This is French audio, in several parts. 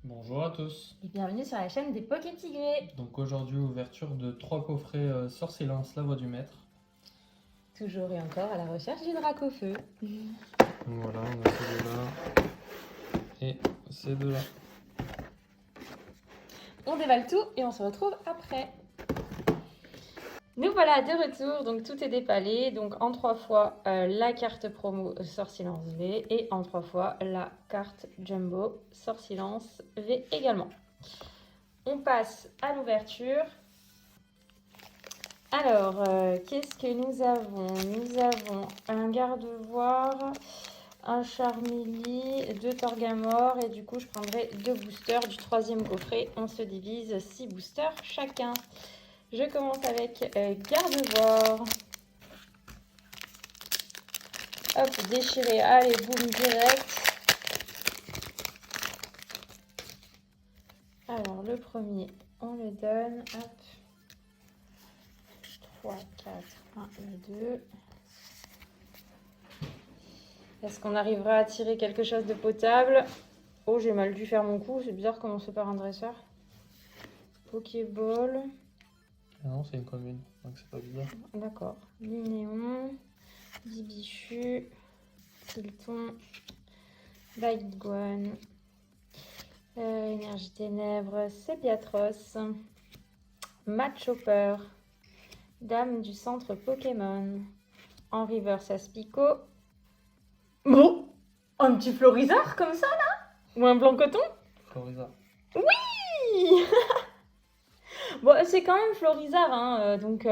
Bonjour à tous. Et bienvenue sur la chaîne des Poké Tigrés. Donc aujourd'hui, ouverture de 3 coffrets Sorcelance, la voix du maître. Toujours et encore à la recherche du drac au feu. Donc voilà, on a ces deux-là et ces deux-là. On déballe tout et on se retrouve après. Nous voilà de retour, donc tout est déballé. Donc en 3 fois la carte promo Sortilance V et en 3 fois la carte Jumbo Sortilance V également. On passe à l'ouverture. Alors, qu'est-ce que nous avons? Nous avons un Gardevoir, un Charmeleon, 2 Torgamore et du coup je prendrai 2 boosters du 3e coffret. On se divise 6 boosters chacun. Je commence avec Gardevoir. Hop, déchiré, allez, boum, direct. Alors le premier, on le donne, hop. 3, 4, 1 et 2. Est-ce qu'on arrivera à tirer quelque chose de potable? Oh, j'ai mal dû faire mon coup. C'est bizarre de commencer par un dresseur. Pokéball. Ah non, c'est une commune, donc c'est pas bizarre. D'accord. Linéon. Bibichu. Tilton. Baguane. Énergie ténèbres. Sépiatros. Matchopper. Dame du centre Pokémon. En reverse Aspico. Bon, un petit Florizard comme ça là? Ou un blanc coton? Floriza. Oui. Bon, c'est quand même Florizard, hein, donc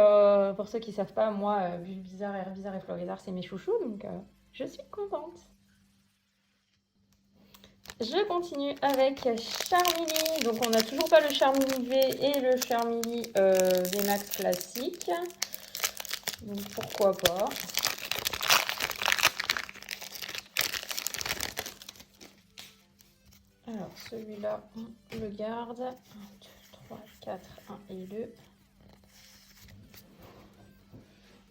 pour ceux qui ne savent pas, moi, Bulbizarre, Herbizarre et Florizard, c'est mes chouchous, donc je suis contente. Je continue avec Charmeleon, donc on n'a toujours pas le Charmeleon V et le Charmeleon VMAX classique, donc pourquoi pas. Alors celui-là, on le garde. 1, 2, 3, 4, 1 et 2.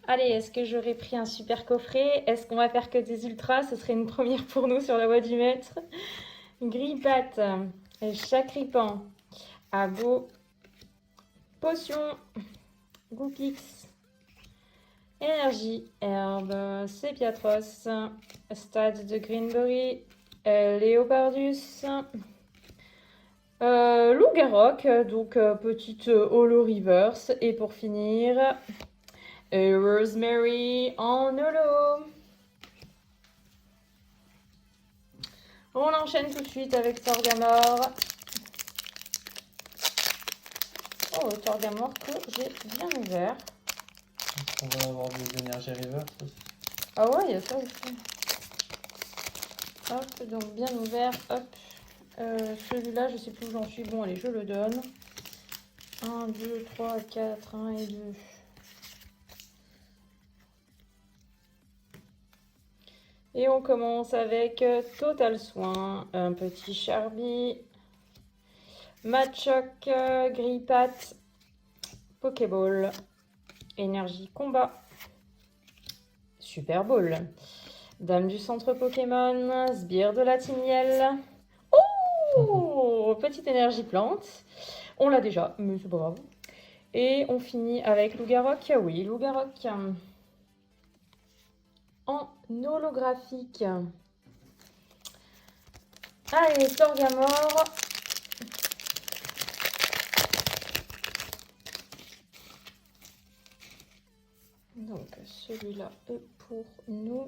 Allez, est-ce que j'aurais pris un super coffret? Est-ce qu'on va faire que des ultras? Ce serait une première pour nous sur la voie du maître. Grippat, Chacripan, Abo, Potion, Goupix, Énergie, Herbe, Sépiatros, Stade de Greenberry, Léopardus, Loup-Garok, donc petite Holo Reverse. Et pour finir, Rosemary en holo. On enchaîne tout de suite avec Torgamore. Oh, Torgamore que j'ai bien ouvert. On va avoir des énergies reverse aussi. Ah ouais, il y a ça aussi. Hop, donc bien ouvert. Hop. Celui-là, je sais plus où j'en suis. Bon, allez, je le donne. 1, 2, 3, 4, 1 et 2. Et on commence avec Total Soin, un petit Charby, Machoc, Grippat, Pokéball, Énergie Combat, Super Ball, Dame du centre Pokémon, Sbire de la Timiel. Oh, petite énergie plante. On l'a déjà, mais c'est pas grave. Et on finit avec Loup-Garok. Oui, Loup-Garok. En holographique. Allez, Torgamore. Donc celui-là est pour nous.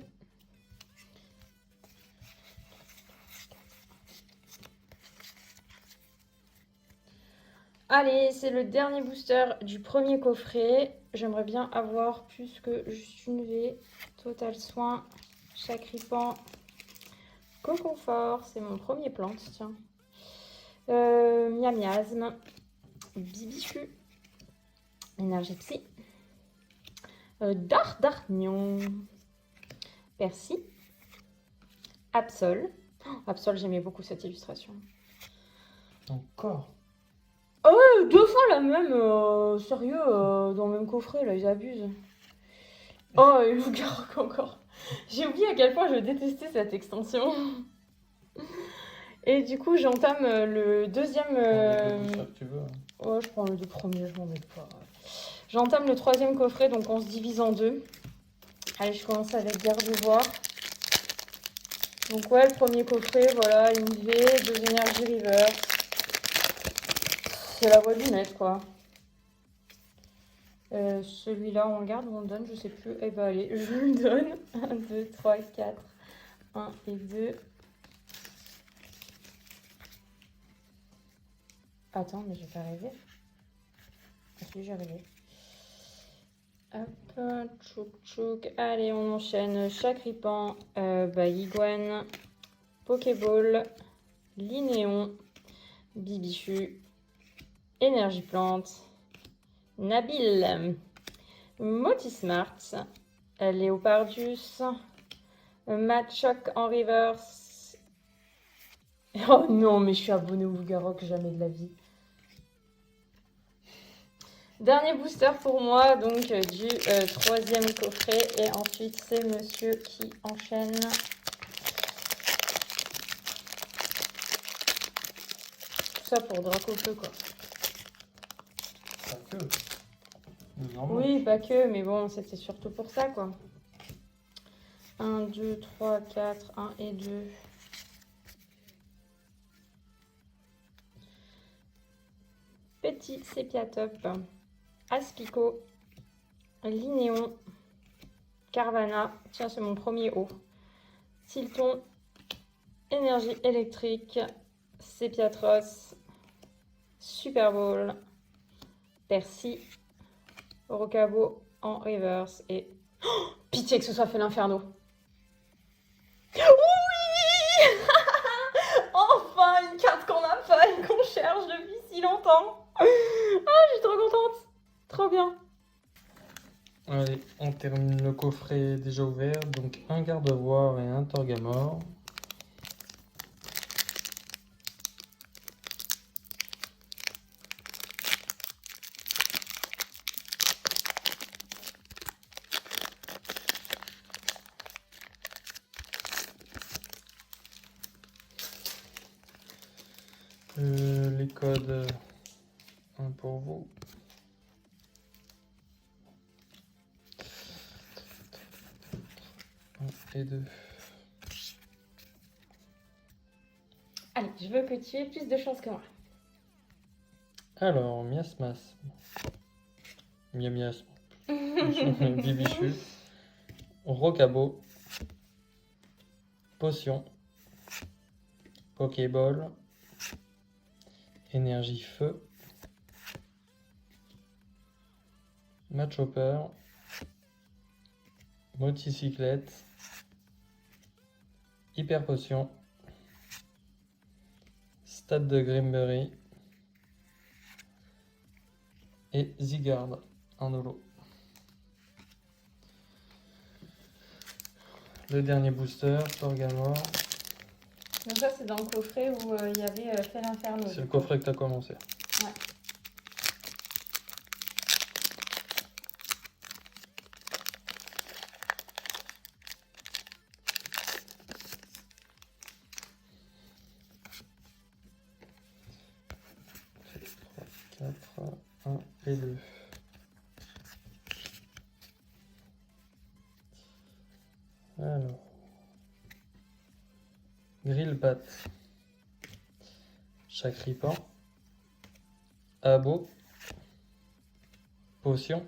Allez, c'est le dernier booster du premier coffret. J'aimerais bien avoir plus que juste une V. Total Soin, Chacripan, Coconfort, c'est mon premier plante, tiens. Miamiasme, Bibichu, Énergie Psy, Dardarnion, Percy, Absol. Oh, Absol, j'aimais beaucoup cette illustration. Encore? Oh, 2 fois la même, sérieux, dans le même coffret, là, ils abusent. Oh, et Loup-Garok encore. J'ai oublié à quel point je détestais cette extension. Et du coup, j'entame le deuxième... Prends les deux boosters que tu veux. Ouais, je prends les deux premiers, je m'en mets pas. J'entame le troisième coffret, donc on se divise en deux. Allez, je commence avec Gardevoir. Donc ouais, le premier coffret, voilà, une V, 2 énergies river. C'est la voie du net, quoi. Celui-là, on le garde ou on le donne, je sais plus. Eh ben allez, je vous le donne. 1, 2, 3, 4. 1 et 2. Attends, mais j'ai pas rêvé. Ah si, j'ai rêvé. Hop, tchouk tchouk. Allez, on enchaîne. Chakripan, Iguane, Pokéball, Linéon, Bibichu, Énergie Plante, Nabil, Motismart, Léopardus, Machoc en reverse. Oh non, mais je suis abonnée au Loup-Garou, jamais de la vie. Dernier booster pour moi, donc du troisième coffret. Et ensuite, c'est monsieur qui enchaîne. Tout ça pour Dracofeu, quoi. Pas que. Non, Oui, pas que, mais bon, c'était surtout pour ça, quoi. 1, 2, 3, 4, 1 et 2. Petit Sépiatop, Aspico, Linéon, Carvana, tiens c'est mon premier haut, Tilton, Énergie électrique, Sépiatros, Super Bowl, Percy, Rocabo en reverse et... Oh, pitié que ce soit fait l'inferno. Oui. Enfin une carte qu'on n'a pas et qu'on cherche depuis si longtemps. Ah, je suis trop contente. Trop bien. Allez, on termine le coffret déjà ouvert. Donc un Gardevoir et un Torgamore. Les codes, un pour vous. Un et deux. Allez, je veux que tu aies plus de chance que moi. Alors, Miasmas. Miasmas. Bibichu. Rocabo. Potion. Pokéball. Énergie feu. Matchhopper. Moticyclette. Hyper potion. Stade de Grimberry. Et Zygarde en holo. Le dernier booster, Torgamore. Donc ça, c'est dans le coffret où il y avait fait l'inferno. C'est le coffret que tu as commencé. Ouais. Fait 3, 4, 1 et 2. Alors. Grillbat. Chakripan. Abo. Potion.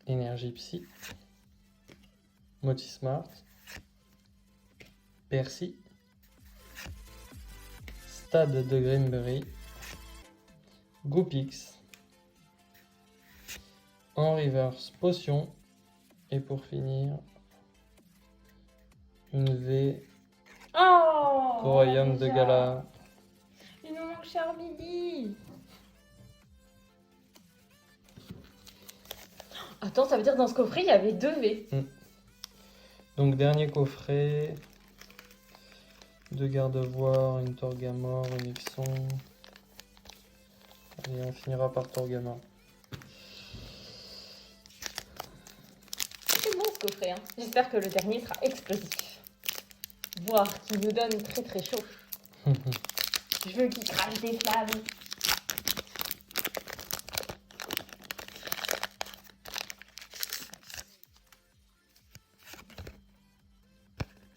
Énergie psy. Motismart. Percy. Stade de Grimberry. Goopix. En reverse, potion. Et pour finir, une V. Oh, Royaume de déjà. Gala. Il nous manque Charmilly. Attends, ça veut dire que dans ce coffret, il y avait 2 V. Donc dernier coffret. 2 Gardevoir, une Torgamore, une Ixon. Et on finira par Torgamore. C'est bon ce coffret, hein. J'espère que le dernier sera explosif. Voire qui me donne très très chaud. Je veux qu'il crache des flammes.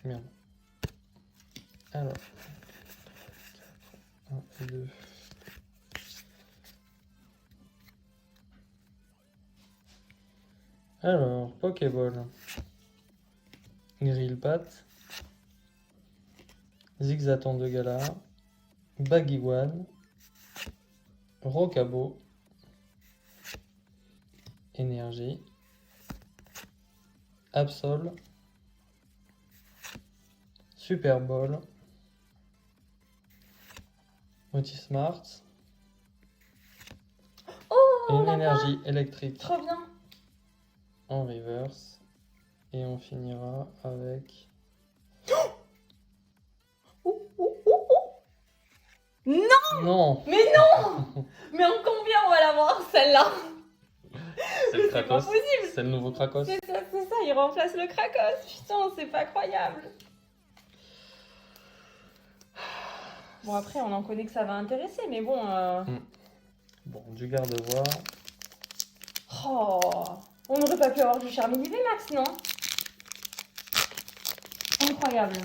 Merde. Alors. 1 et 2. Alors, Pokéball. Grillpat. Zigzaton de Galar. Baguiwan. Rocabo. Énergie. Absol. Super Ball. Motismart. Oh, Et on une l'a énergie électrique pas. Trop bien. en reverse. Et on finira avec... Non, Non! mais non. Mais en combien on va l'avoir celle-là? C'est le C'est pas Krakos. possible. C'est le nouveau Krakos. C'est ça, il remplace le Krakos. Putain, c'est pas croyable. Bon, après, on en connaît que ça va intéresser, mais bon... Bon, du garde-voix. Oh, on n'aurait pas pu avoir du Charmeleon Max, non? Incroyable.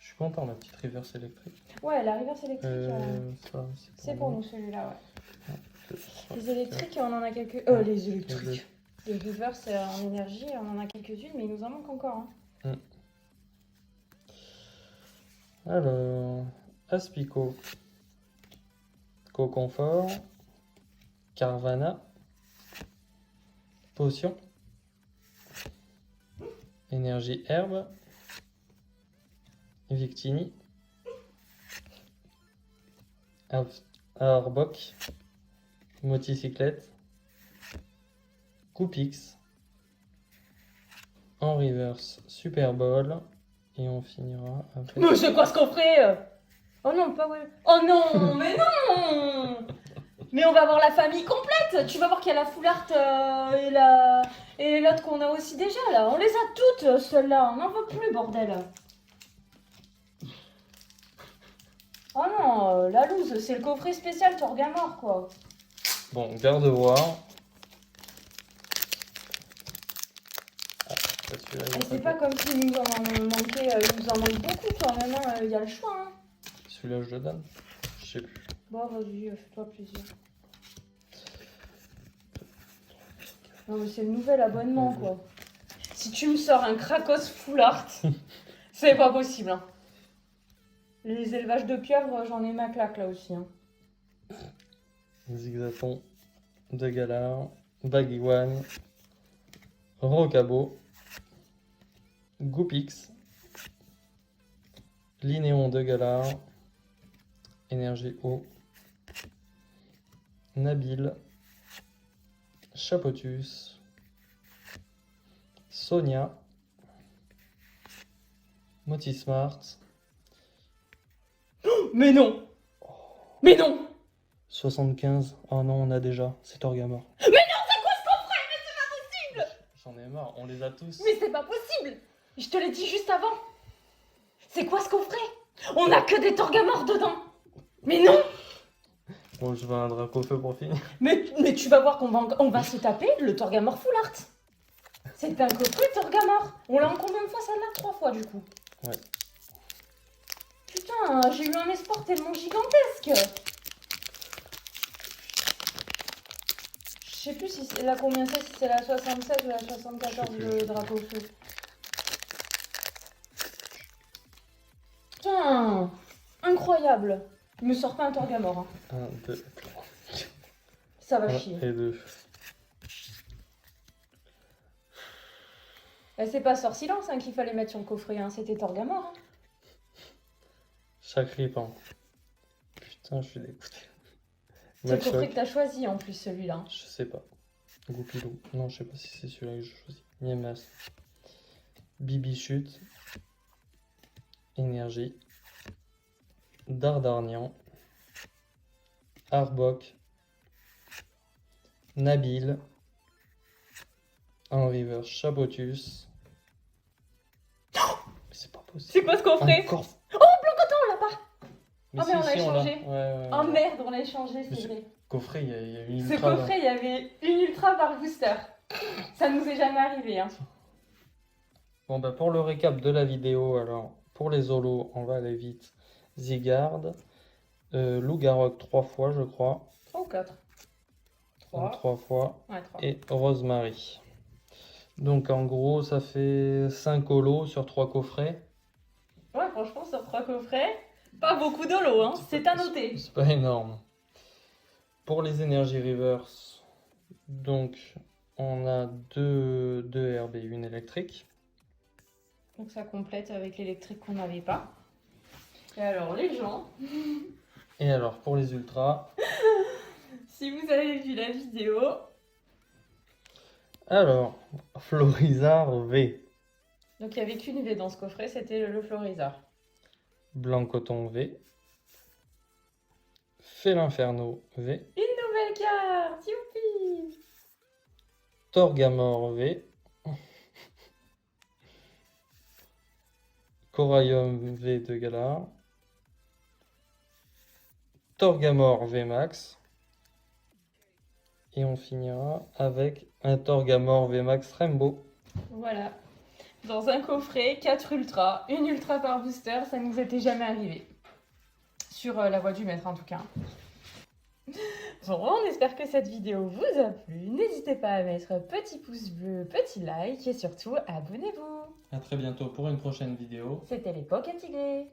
Je suis content, la petite reverse électrique. Ouais, la reverse électrique, Ça, c'est pour nous celui-là, ouais. Deux, trois, Les électriques, on en a quelques... Ouais, les électriques. Les reverse en énergie, on en a quelques-unes, mais il nous en manque encore. Hein. Alors, Aspico, Co-Confort, Carvana, Potion, Énergie Herbe, Victini, Arbok, Moticyclette, Coupix, en reverse Super Bowl, et on finira avec... Mais c'est quoi ce qu'on ferait? Oh non, pas ouais. Oh non, mais non. Mais on va avoir la famille complète. Tu vas voir qu'il y a la full art et l'autre qu'on a aussi déjà là. On les a toutes, celles-là. On n'en veut plus, bordel. Oh non, la loose, c'est le coffret spécial Torgamore, quoi. Bon, garde-voix. Et c'est pas comme s'il nous en manquait, il nous en manque beaucoup quand même, il y a le choix. Hein. Celui-là, je le donne. Je sais plus. Bon, vas-y, fais-toi plaisir. Non, mais c'est le nouvel abonnement, quoi. Si tu me sors un Krakos full art, c'est pas possible. Hein. Les élevages de pieuvres, j'en ai ma claque là aussi. Hein. Zigzaton de Galar, Baguiwan, Rocabo, Goupix, Linéon de Galar, Énergie Eau, Nabil, Chapotus, Sonia, Motismart, Mais non. Mais non. 75. Oh non, on a déjà, c'est Torgamore. Mais non, c'est quoi ce coffret? Mais c'est pas possible. J'en ai marre, on les a tous. Mais c'est pas possible. Je te l'ai dit juste avant. C'est quoi ce coffret? On a que des Torgamores dedans. Mais non. Bon, je veux un Dracofeu pour finir. Mais tu vas voir on va se taper le Torgamore full art. C'est un coffret Torgamore. On l'a en combien de fois celle-là? 3 fois du coup. Ouais. Putain, j'ai eu un espoir tellement gigantesque. Je sais plus si c'est la combien c'est, si c'est la 76 ou la 74 le Dracofeu. Putain, incroyable. Il me sort pas un Torgamore. Hein. 1, 2, 3. Ça va 1 chier. et 2. Et c'est pas Sort Silence hein, qu'il fallait mettre sur le coffret, hein. C'était Torgamore. Hein. Chacripan. Putain, je suis dégoûté. C'est le coffret que t'as choisi en plus celui-là. Je sais pas. Goupilou. Non, je sais pas si c'est celui-là que je choisis. Niemas. Bibichute. Énergie. Dardarnian. Arbok. Nabil. un reverse Chabotus. C'est pas possible. C'est quoi ce coffret? Encore. Oh, Blanc-Coton, on l'a pas. Mais Oh, mais on l'a si, l'a. échangé. Ouais. Oh merde, on l'a échangé, Mais c'est vrai. Coffret, il y a une Ce ultra. coffret, il y avait une ultra par booster. Ça nous est jamais arrivé. Hein. Bon, bah, pour le récap de la vidéo, alors, pour les holos, on va aller vite. Zygarde, Loup-Garok 3 fois, je crois. 3 ou 4? Donc, 3. 3 fois. Ouais, 3. Et Rosemary. Donc, en gros, ça fait 5 holos sur 3 coffrets. Ouais, franchement, sur 3 coffrets, pas beaucoup d'holo, hein. C'est à noter. C'est pas énorme. Pour les énergies reverse, donc, on a deux RB, une électrique. Donc ça complète avec l'électrique qu'on n'avait pas. Et alors les gens, Et alors pour les ultras, si vous avez vu la vidéo, alors Florizard V, donc il n'y avait qu'une V dans ce coffret, c'était le Florizard. Blanc Coton V, Félinferno V, Une nouvelle carte, youpi! Torgamor V, Coraium V de Galar, Torgamor V Max, et on finira avec un Torgamor V Max Rainbow. Voilà. Dans un coffret, 4 ultras, une ultra par booster, ça nous était jamais arrivé. Sur la voie du maître en tout cas. Bon, on espère que cette vidéo vous a plu. N'hésitez pas à mettre petit pouce bleu, petit like et surtout abonnez-vous. À très bientôt pour une prochaine vidéo. C'était l'époque intégrée.